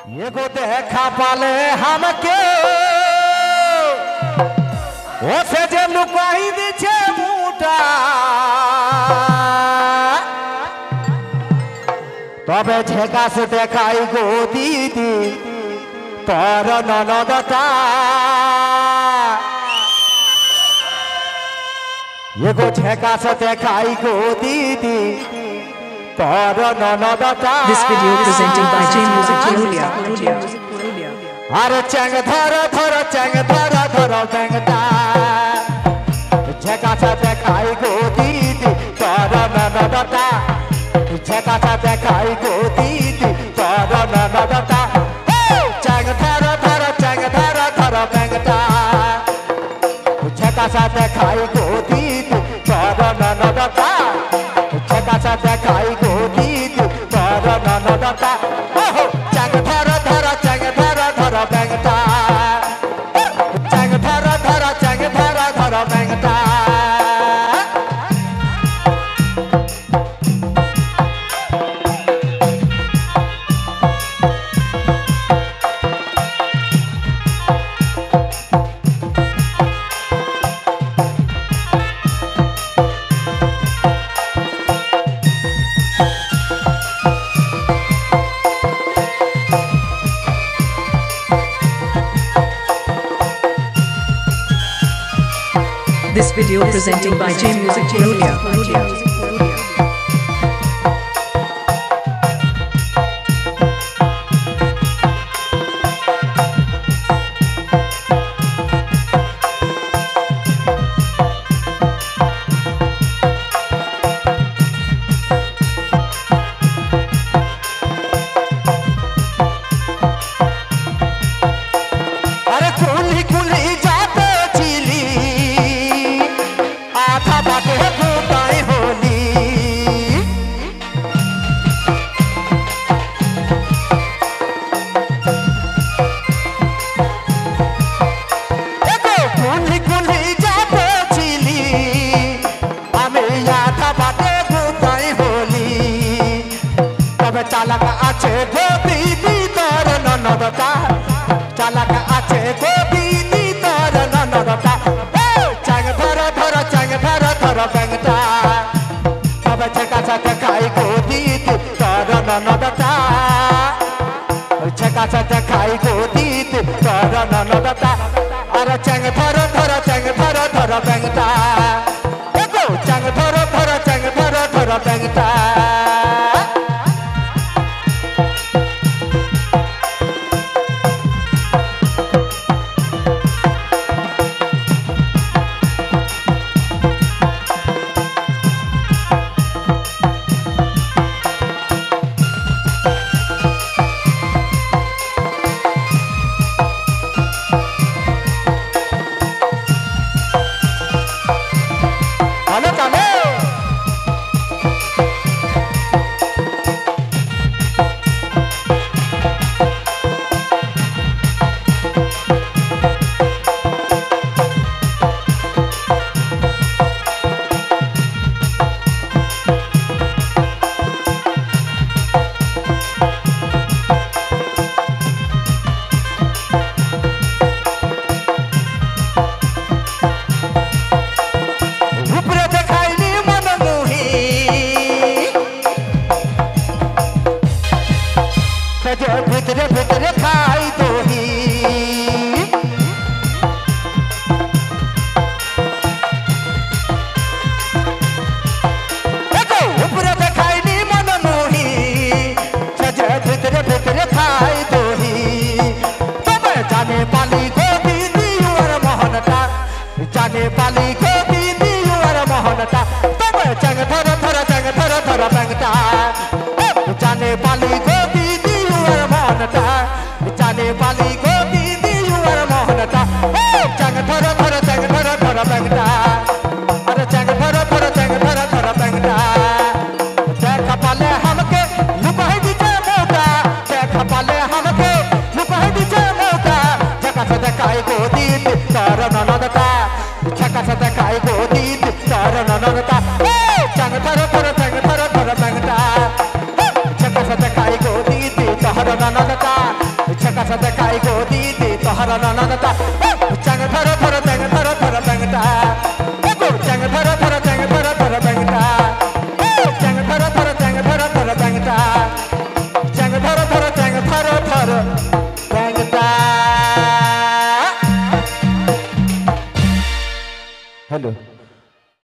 ये को देखा पाले हमके ओसे जे लुकाई दिछे मुटा तबे झेका से देखाई गो दीदी तोर ननदता ये को झेका से देखाई गो दीदी तोर ननदता। This video presented by J Music Purulia. अरे चंग धर धर चंग धर धर बेंगटा झेका से देखाई गो दीदी तोर ननदता झेका से देखाई गो दीदी तोर ननदता चंग धर धर चंग धर धर बेंगटा झेका से देखाई गो दीदी तोर ननदता झेका से देखाई गो दीदी तोर ननदता चंग धर धर चंग धर धर बेंगटा चंग धर धर चंग धर धर Bengta. This video presented by J Music Purulia. अरे कुली कुली जाते चिली आधा बाटे गोटाई होली देखो कुली कुली जाते चिली हमें आधा बाटे गोटाई होली तबे चालक आछे गो दीदी तोर ननदता चालक आछे गो दीदी तोर ननदता चंग धर धर चंग धर धर बेंगटा तबे झेका से देखाई गो दीदी तोर ननदता झेका से देखाई गो दीदी तोर ननदता अरे चंग धर धर चंग धर धर बेंगटा देखो चंग धर धर चंग धर धर बेंगटा। Hello, Tane. ऊपरे देखाइली मन मुही सजे भितरे भितरे खाई दोही देखो ऊपरे देखाइली मन मुही सजे भितरे भितरे खाई दोही तबे जाने पाली गो दीदी और मोहनता जाने पाली गो दीदी और मोहनता तबे चंग धर धर चंग धर धर बेंगटा जाने पाली गो दीदी और मोहनता जाने पाली गो na na na ta chang thara thara chang thara thara chang ta go chang thara thara chang thara thara chang ta chang thara thara chang thara thara chang ta chang thara thara chang thara thara chang ta hello